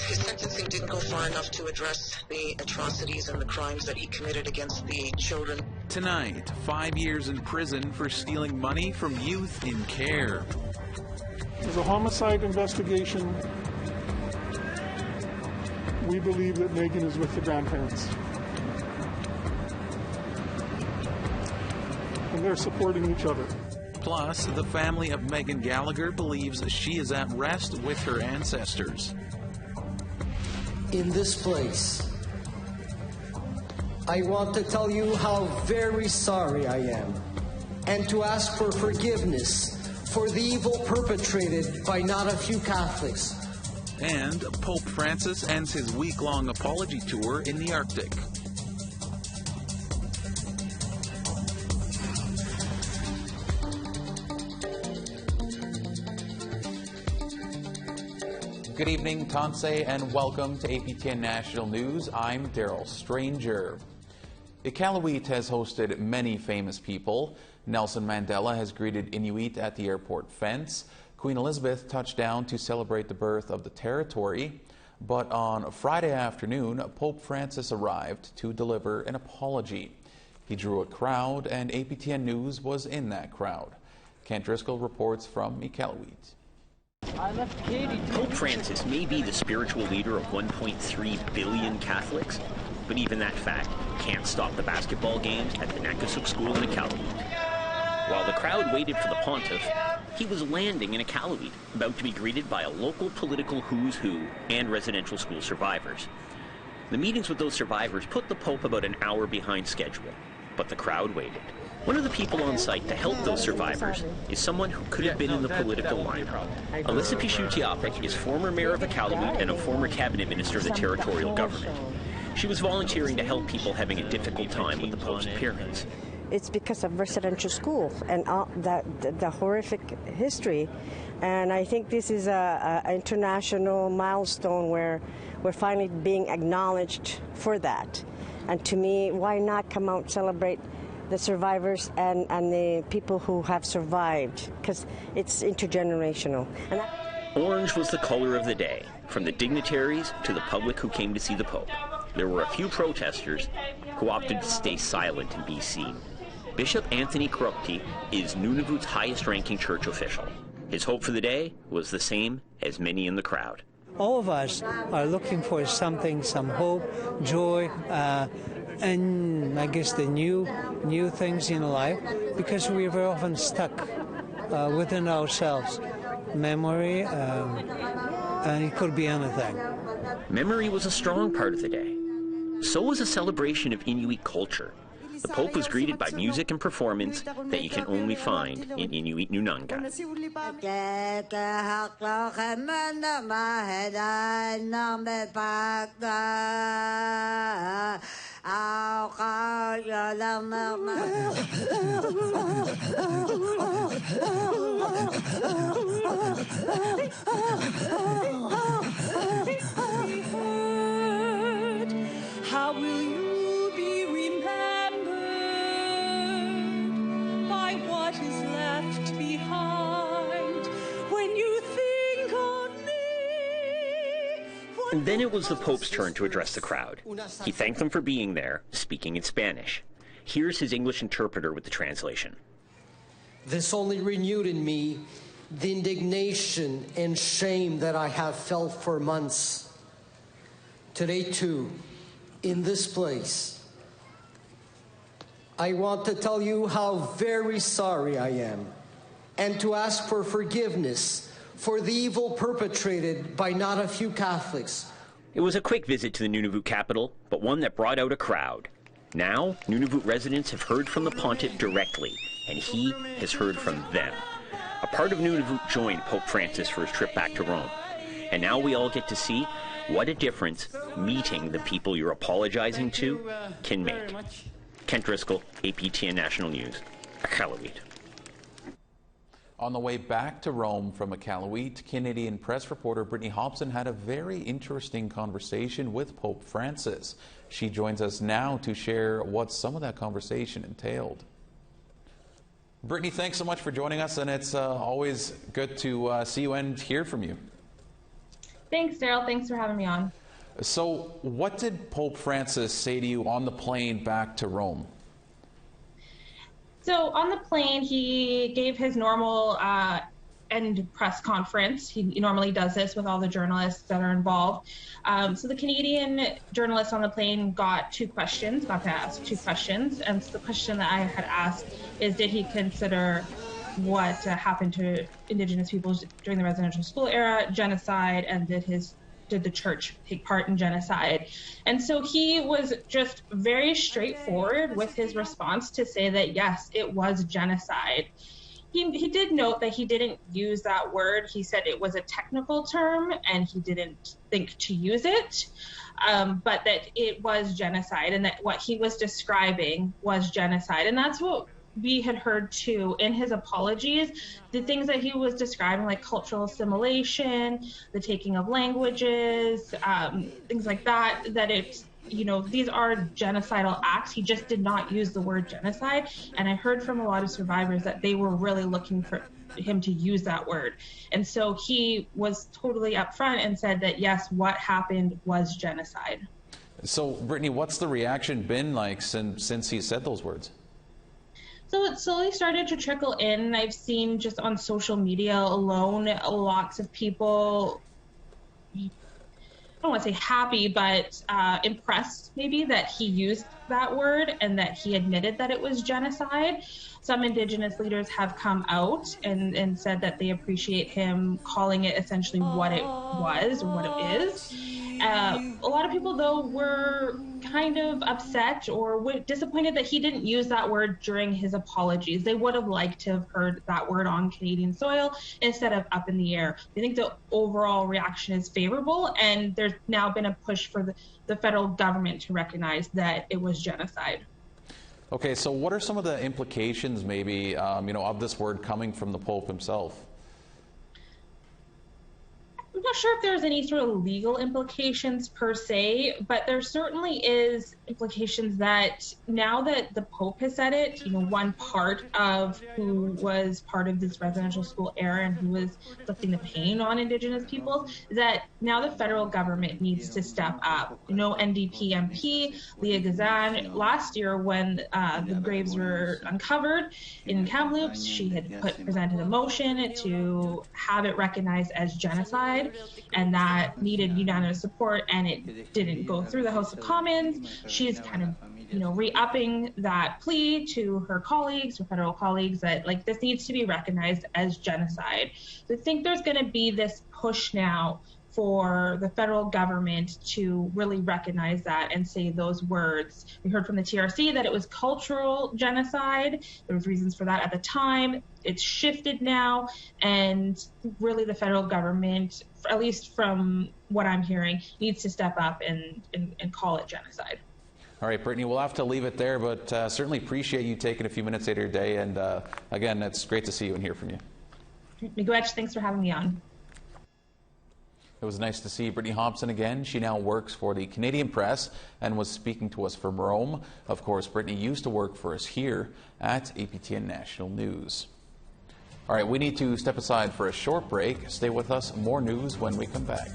his sentencing didn't go far enough to address the atrocities and the crimes that he committed against the children. Tonight, 5 years in prison for stealing money from youth in care. As a homicide investigation, we believe that Megan is with the grandparents. And they're supporting each other. Plus, the family of Megan Gallagher believes she is at rest with her ancestors. In this place, I want to tell you how very sorry I am, and to ask for forgiveness for the evil perpetrated by not a few Catholics. And Pope Francis ends his week-long apology tour in the Arctic. Good evening, Tanse, and welcome to APTN National News. I'm Daryl Stranger. Iqaluit has hosted many famous people. Nelson Mandela has greeted Inuit at the airport fence. Queen Elizabeth touched down to celebrate the birth of the territory. But on Friday afternoon, Pope Francis arrived to deliver an apology. He drew a crowd, and APTN News was in that crowd. Kent Driscoll reports from Iqaluit. Pope Francis may be the spiritual leader of 1.3 billion Catholics, but even that fact can't stop the basketball games at the Nakasuk School in Iqaluit. While the crowd waited for the pontiff, he was landing in Iqaluit, about to be greeted by a local political who's who and residential school survivors. The meetings with those survivors put the Pope about an hour behind schedule, but the crowd waited. One of the people on site to help those survivors is someone who could have been in the political lineup. Alyssa Pichu-Tiapik is former mayor of Iqaluit and a former cabinet minister of the territorial government. She was volunteering to help people having a difficult time with the Pope's appearance. It's because of residential school and the horrific history. And I think this is an international milestone where we're finally being acknowledged for that. And to me, why not come out and celebrate the survivors and the people who have survived, because it's intergenerational. Orange was the color of the day, from the dignitaries to the public who came to see the Pope. There were a few protesters who opted to stay silent and be seen. Bishop Anthony Krokti is Nunavut's highest-ranking church official. His hope for the day was the same as many in the crowd. All of us are looking for something, some hope, joy, and I guess the new things in life, because we are very often stuck within ourselves. Memory, and it could be anything. Memory was a strong part of the day. So was a celebration of Inuit culture. The Pope was greeted by music and performance that you can only find in Inuit Nunanga. How will you be remembered by what is left behind when you think on me? And then it was the Pope's turn to address the crowd. He thanked them for being there, speaking in Spanish. Here's his English interpreter with the translation. This only renewed in me the indignation and shame that I have felt for months. Today, too, in this place, I want to tell you how very sorry I am, and to ask for forgiveness for the evil perpetrated by not a few Catholics. It was a quick visit to the Nunavut capital, but one that brought out a crowd. Now, Nunavut residents have heard from the pontiff directly, and he has heard from them. A part of Nunavut joined Pope Francis for his trip back to Rome. And now we all get to see what a difference meeting the people you're apologizing to can make. Kent Driscoll, APTN National News, Iqaluit. On the way back to Rome from Iqaluit, Canadian press reporter Brittany Hobson had a very interesting conversation with Pope Francis. She joins us now to share what some of that conversation entailed. Brittany, thanks so much for joining us, and it's always good to see you and hear from you. Thanks, Daryl. Thanks for having me on. So what did Pope Francis say to you on the plane back to Rome? So on the plane, he gave his normal end press conference. He normally does this with all the journalists that are involved. So the Canadian journalists on the plane got to ask two questions. And so the question that I had asked is, did he consider what happened to Indigenous peoples during the residential school era genocide, and did the church take part in genocide? And so he was just very straightforward with his response to say that, yes, it was genocide. He did note that he didn't use that word. He said it was a technical term and he didn't think to use it, but that it was genocide and that what he was describing was genocide. And that's what we had heard too in his apologies, the things that he was describing, like cultural assimilation, the taking of languages, things like that, that it's, these are genocidal acts. He just did not use the word genocide. And I heard from a lot of survivors that they were really looking for him to use that word. And so he was totally upfront and said that, yes, what happened was genocide. So, Brittany, what's the reaction been like since he said those words? So it slowly started to trickle in. I've seen just on social media alone, lots of people, I don't want to say happy, but impressed maybe that he used that word and that he admitted that it was genocide. Some Indigenous leaders have come out and said that they appreciate him calling it essentially what it was or what it is. A lot of people, though, were kind of upset or disappointed that he didn't use that word during his apologies. They would have liked to have heard that word on Canadian soil instead of up in the air. I think the overall reaction is favorable, and there's now been a push for the federal government to recognize that it was genocide. Okay, so what are some of the implications maybe, of this word coming from the Pope himself? I'm not sure if there's any sort of legal implications per se, but there certainly is implications that now that the Pope has said it, one part of who was part of this residential school era and who was inflicting the pain on Indigenous peoples, that now the federal government needs to step up. NDP MP Leah Gazan, last year when the graves were uncovered in Kamloops, she had presented a motion to have it recognized as genocide, and that needed unanimous support, and it didn't go through the House of Commons. She's kind of re-upping that plea to her colleagues, her federal colleagues, that this needs to be recognized as genocide. So I think there's going to be this push now for the federal government to really recognize that and say those words. We heard from the TRC that it was cultural genocide. There was reasons for that at the time. It's shifted now, and really the federal government, at least from what I'm hearing, needs to step up and call it genocide. All right, Brittany, we'll have to leave it there, but certainly appreciate you taking a few minutes out of your day, and again, it's great to see you and hear from you. Miigwech, thanks for having me on. It was nice to see Brittany Hobson again. She now works for the Canadian Press and was speaking to us from Rome. Of course, Brittany used to work for us here at APTN National News. All right, we need to step aside for a short break. Stay with us. More news when we come back.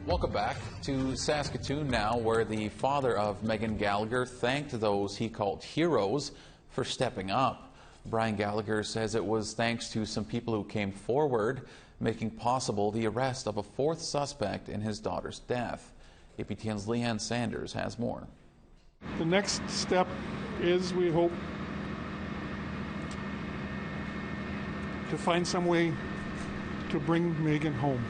Welcome back to Saskatoon now, where the father of Megan Gallagher thanked those he called heroes for stepping up. Brian Gallagher says it was thanks to some people who came forward, making possible the arrest of a fourth suspect in his daughter's death. APTN's Leanne Sanders has more. The next step is, we hope, to find some way to bring Megan home.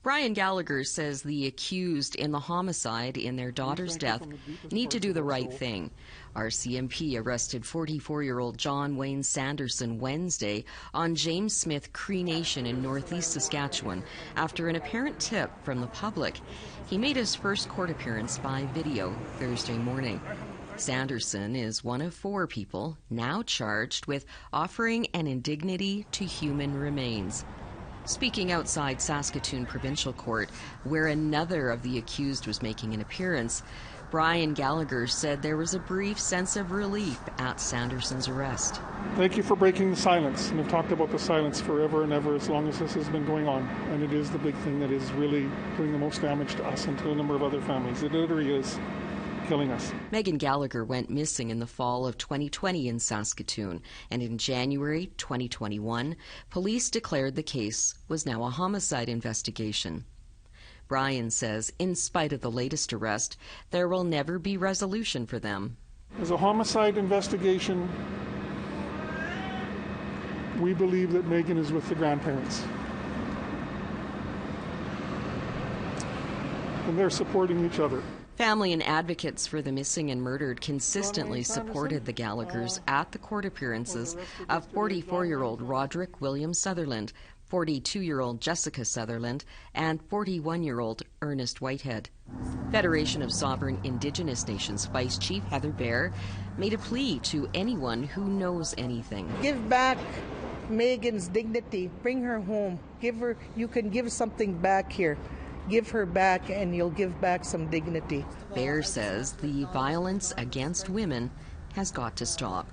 Brian Gallagher says the accused in the homicide in their daughter's death need to do the right thing. RCMP arrested 44-year-old John Wayne Sanderson Wednesday on James Smith Cree Nation in northeast Saskatchewan after an apparent tip from the public. He made his first court appearance by video Thursday morning. Sanderson is one of 4 people now charged with offering an indignity to human remains. Speaking outside Saskatoon Provincial Court, where another of the accused was making an appearance, Brian Gallagher said there was a brief sense of relief at Sanderson's arrest. Thank you for breaking the silence. And I've talked about the silence forever and ever as long as this has been going on. And it is the big thing that is really doing the most damage to us and to a number of other families. It literally is killing us. Megan Gallagher went missing in the fall of 2020 in Saskatoon, and in January 2021, police declared the case was now a homicide investigation. Brian says, in spite of the latest arrest, there will never be resolution for them. As a homicide investigation, we believe that Megan is with the grandparents. And they're supporting each other. Family and advocates for the missing and murdered consistently supported the Gallaghers at the court appearances of 44-year-old Roderick William Sutherland, 42-year-old Jessica Sutherland, and 41-year-old Ernest Whitehead. Federation of Sovereign Indigenous Nations Vice Chief Heather Bear made a plea to anyone who knows anything. Give back Megan's dignity. Bring her home. You can give something back here. Give her back and you'll give back some dignity. Bear says the violence against women has got to stop.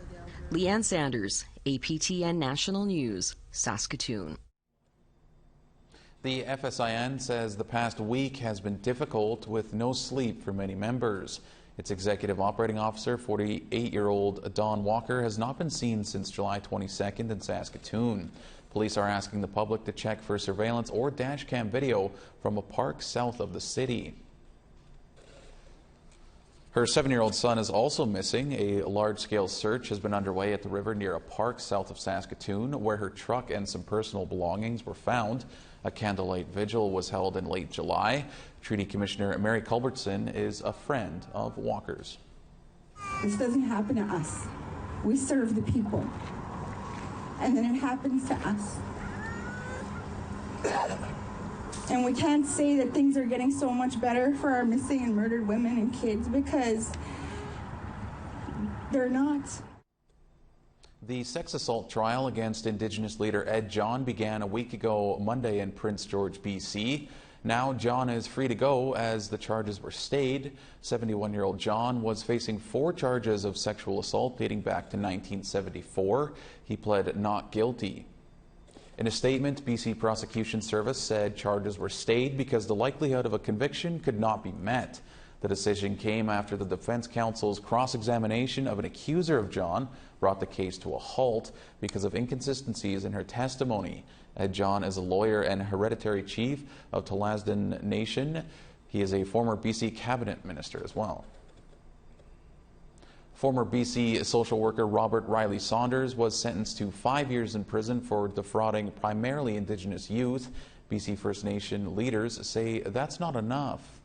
Leanne Sanders, APTN National News, Saskatoon. The FSIN says the past week has been difficult with no sleep for many members. Its executive operating officer, 48-year-old Don Walker, has not been seen since July 22nd in Saskatoon. Police are asking the public to check for surveillance or dash cam video from a park south of the city. Her 7-year-old son is also missing. A large-scale search has been underway at the river near a park south of Saskatoon, where her truck and some personal belongings were found. A candlelight vigil was held in late July. Treaty Commissioner Mary Culbertson is a friend of Walker's. This doesn't happen to us. We serve the people. And then it happens to us. And we can't say that things are getting so much better for our missing and murdered women and kids, because they're not. The sex assault trial against Indigenous leader Ed John began a week ago Monday in Prince George, BC. Now John is free to go as the charges were stayed. 71-year-old John was facing 4 charges of sexual assault dating back to 1974. He pled not guilty. In a statement, BC Prosecution Service said charges were stayed because the likelihood of a conviction could not be met. The decision came after the defense counsel's cross-examination of an accuser of John brought the case to a halt because of inconsistencies in her testimony. Ed John is a lawyer and hereditary chief of Talasdan Nation. He is a former BC cabinet minister as well. Former BC social worker Robert Riley Saunders was sentenced to 5 years in prison for defrauding primarily Indigenous youth. BC First Nation leaders say that's not enough.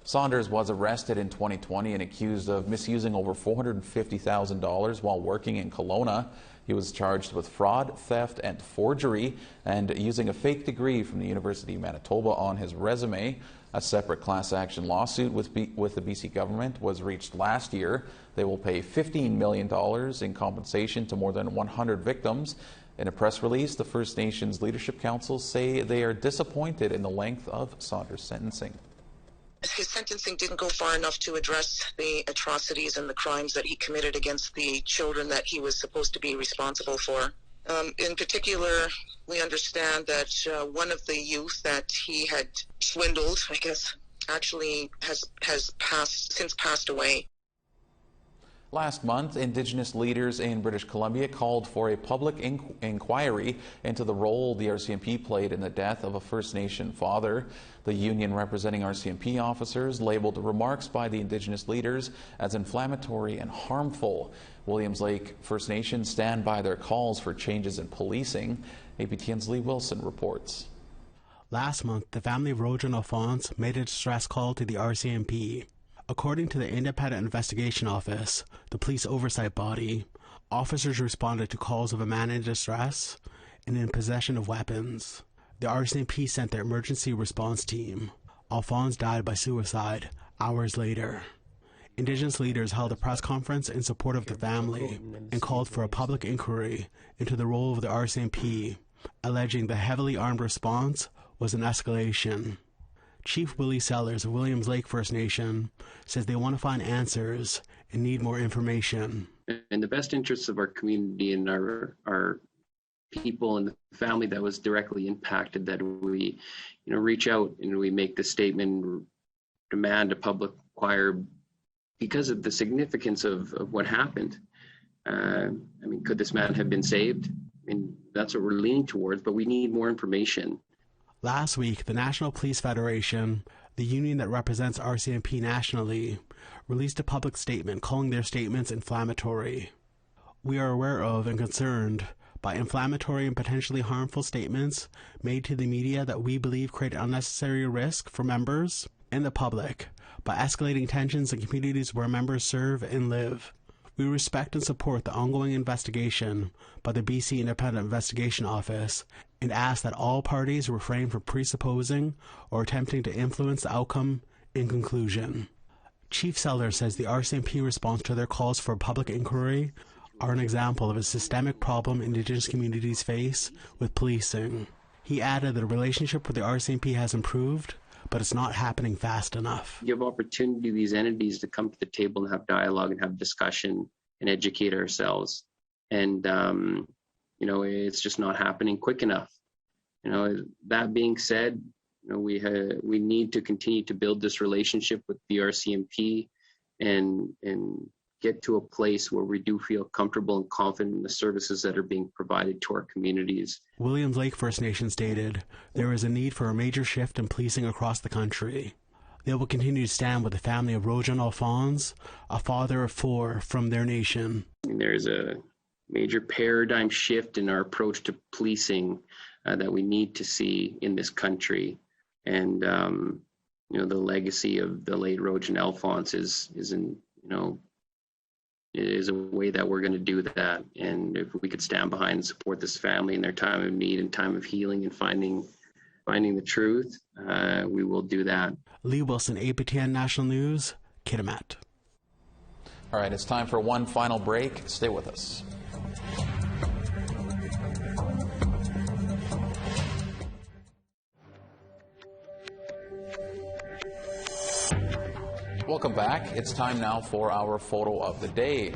Saunders was arrested in 2020 and accused of misusing over $450,000 while working in Kelowna. He was charged with fraud, theft, and forgery, and using a fake degree from the University of Manitoba on his resume. A separate class action lawsuit with the BC government was reached last year. They will pay $15 million in compensation to more than 100 victims. In a press release, the First Nations Leadership Council say they are disappointed in the length of Saunders' sentencing. His sentencing didn't go far enough to address the atrocities and the crimes that he committed against the children that he was supposed to be responsible for. In particular, we understand that one of the youth that he had swindled, I guess, actually has since passed away. Last month, Indigenous leaders in British Columbia called for a public inquiry into the role the RCMP played in the death of a First Nation father. The union representing RCMP officers labeled the remarks by the Indigenous leaders as inflammatory and harmful. Williams Lake First Nation stand by their calls for changes in policing. APTN's Lee Wilson reports. Last month, the family of Roger and Alphonse made a distress call to the RCMP. According to the Independent Investigation Office, the police oversight body, officers responded to calls of a man in distress and in possession of weapons. The RCMP sent their emergency response team. Alphonse died by suicide hours later. Indigenous leaders held a press conference in support of the family and called for a public inquiry into the role of the RCMP alleging the heavily armed response was an escalation. Chief Willie Sellers of Williams Lake First Nation says they want to find answers and need more information. In the best interests of our community and our people and the family that was directly impacted, that we, reach out and we make the statement, demand a public inquiry because of the significance of what happened. Could this man have been saved? That's what we're leaning towards, but we need more information. Last week, the National Police Federation, the union that represents RCMP nationally, released a public statement calling their statements inflammatory. We are aware of and concerned by inflammatory and potentially harmful statements made to the media that we believe create unnecessary risk for members and the public by escalating tensions in communities where members serve and live. We respect and support the ongoing investigation by the BC Independent Investigation Office and ask that all parties refrain from presupposing or attempting to influence the outcome in conclusion. Chief Sellers says the RCMP response to their calls for a public inquiry are an example of a systemic problem Indigenous communities face with policing. He added that the relationship with the RCMP has improved, but it's not happening fast enough. Give opportunity to these entities to come to the table and have dialogue and have discussion and educate ourselves. And, it's just not happening quick enough. That being said, we need to continue to build this relationship with the RCMP and get to a place where we do feel comfortable and confident in the services that are being provided to our communities. Williams Lake First Nation stated there is a need for a major shift in policing across the country. They will continue to stand with the family of Rojan Alphonse, a father of 4 from their nation. There's a major paradigm shift in our approach to policing that we need to see in this country. And, the legacy of the late Rojan Alphonse is a way that we're going to do that. And if we could stand behind and support this family in their time of need and time of healing and finding the truth, we will do that. Lee Wilson, APTN National News, Kitimat. All right, it's time for one final break. Stay with us. Welcome back. It's time now for our photo of the day.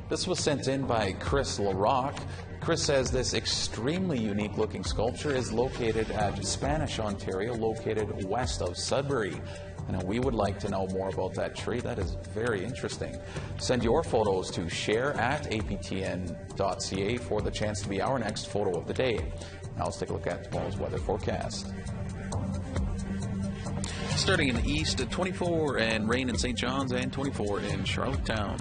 This was sent in by Chris LaRock. Chris says this extremely unique looking sculpture is located at Spanish, Ontario, located west of Sudbury. And we would like to know more about that tree. That is very interesting. Send your photos to share@aptn.ca for the chance to be our next photo of the day. Now let's take a look at tomorrow's weather forecast. Starting in the east at 24 and rain in St. John's and 24 in Charlottetown.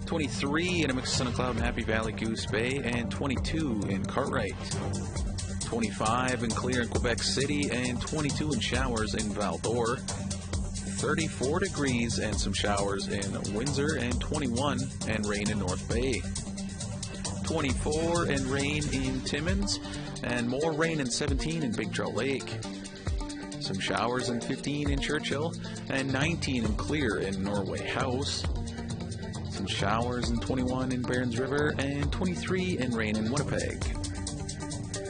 23 in a mix of sun and cloud in Happy Valley, Goose Bay, and 22 in Cartwright. 25 and clear in Quebec City, and 22 in showers in Val-d'Or. 34 degrees and some showers in Windsor, and 21 and rain in North Bay. 24 and rain in Timmins, and more rain in 17 in Big Trout Lake. Some showers in 15 in Churchill, and 19 and clear in Norway House. Some showers in 21 in Barons River, and 23 and rain in Winnipeg.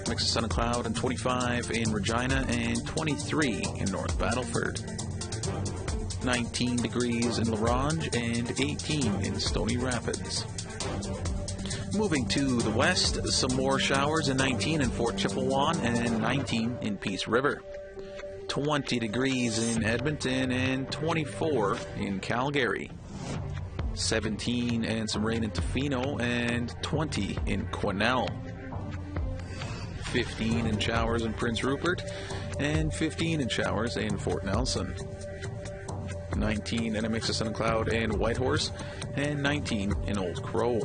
Mix of sun and cloud, and 25 in Regina, and 23 in North Battleford. 19 degrees in La Ronge, and 18 in Stony Rapids. Moving to the west, some more showers, and 19 in Fort Chippewa, and 19 in Peace River. 20 degrees in Edmonton, and 24 in Calgary. 17 and some rain in Tofino, and 20 in Quesnel. 15 in showers in Prince Rupert, and 15 in showers in Fort Nelson. 19 and a mix of sun and cloud in Whitehorse, and 19 in Old Crow.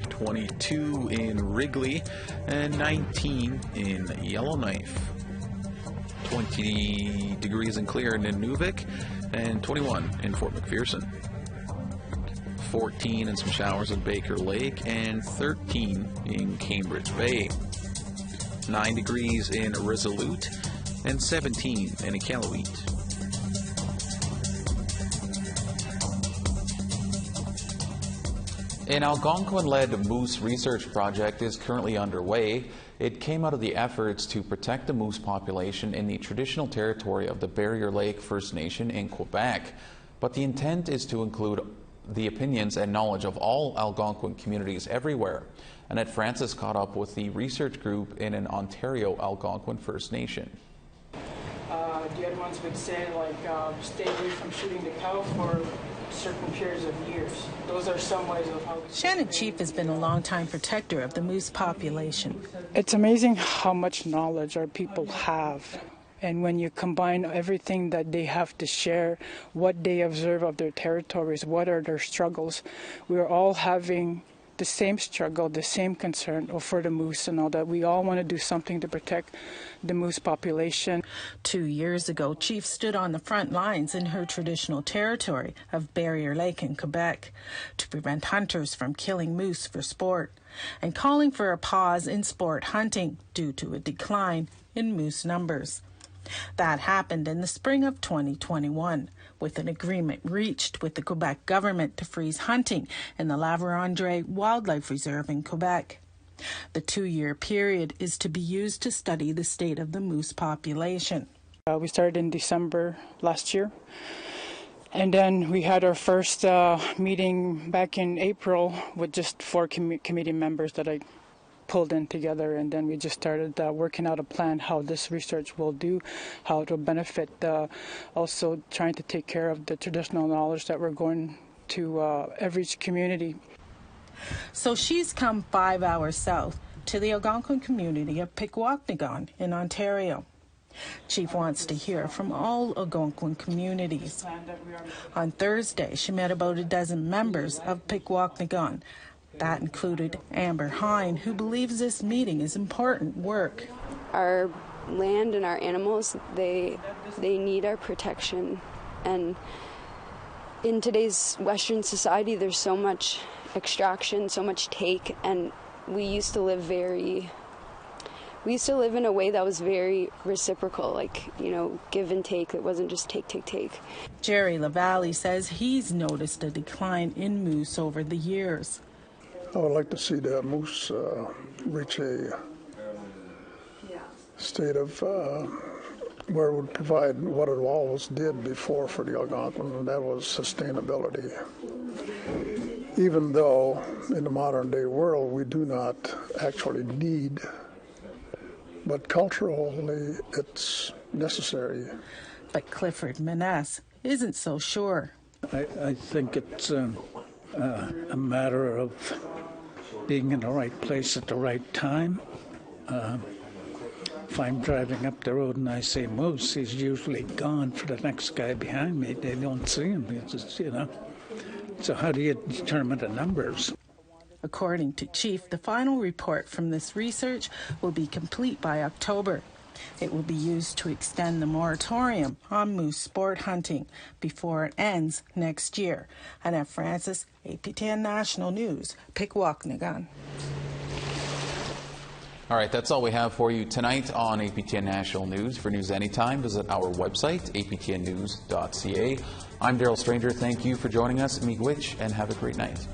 22 in Wrigley, and 19 in Yellowknife. 20 degrees and clear in Nunavik, and 21 in Fort McPherson. 14 and some showers in Baker Lake, and 13 in Cambridge Bay. 9 degrees in Resolute, and 17 in Iqaluit. An Algonquin-led moose research project is currently underway. It came out of the efforts to protect the moose population in the traditional territory of the Barrier Lake First Nation in Quebec. But the intent is to include the opinions and knowledge of all Algonquin communities everywhere. Annette Francis caught up with the research group in an Ontario Algonquin First Nation. The other ones would say, like, stay away from shooting the cow for certain periods of years. Those are some ways of how... Shannon Chief has been a longtime protector of the moose population. It's amazing how much knowledge our people have. And when you combine everything that they have to share, what they observe of their territories, what are their struggles, we're all having the same struggle, the same concern for the moose and all that. We all want to do something to protect the moose population. 2 years ago, Chief stood on the front lines in her traditional territory of Barrier Lake in Quebec to prevent hunters from killing moose for sport and calling for a pause in sport hunting due to a decline in moose numbers. That happened in the spring of 2021, with an agreement reached with the Quebec government to freeze hunting in the La Vérendrye Wildlife Reserve in Quebec. The 2-year period is to be used to study the state of the moose population. We started in December last year, and then we had our first meeting back in April with just 4 committee members that I pulled in together, and then we just started working out a plan how this research will do, how it will benefit, also trying to take care of the traditional knowledge that we're going to every community. So she's come 5 hours south to the Algonquin community of Pikwakanagan in Ontario. Chief wants to hear from all Algonquin communities. On Thursday, she met about a dozen members of Pikwakanagan. That included Amber Hine, who believes this meeting is important work. Our land and our animals, they need our protection. And in today's Western society, there's so much extraction, so much take, and we used to live in a way that was very reciprocal, like, give and take. It wasn't just take. Jerry LaValle says he's noticed a decline in moose over the years. I would like to see the moose reach a state of where it would provide what it always did before for the Algonquin, and that was sustainability. Even though in the modern day world we do not actually need, but culturally it's necessary. But Clifford Maness isn't so sure. I think it's a matter of being in the right place at the right time. If I'm driving up the road and I see moose, he's usually gone for the next guy behind me. They don't see him. It's just, So how do you determine the numbers? According to Chief, the final report from this research will be complete by October. It will be used to extend the moratorium on moose sport hunting before it ends next year. Annette Francis, APTN National News, Pikwakanagan. All right, that's all we have for you tonight on APTN National News. For news anytime, visit our website, aptnnews.ca. I'm Daryl Stranger. Thank you for joining us. Miigwech, and have a great night.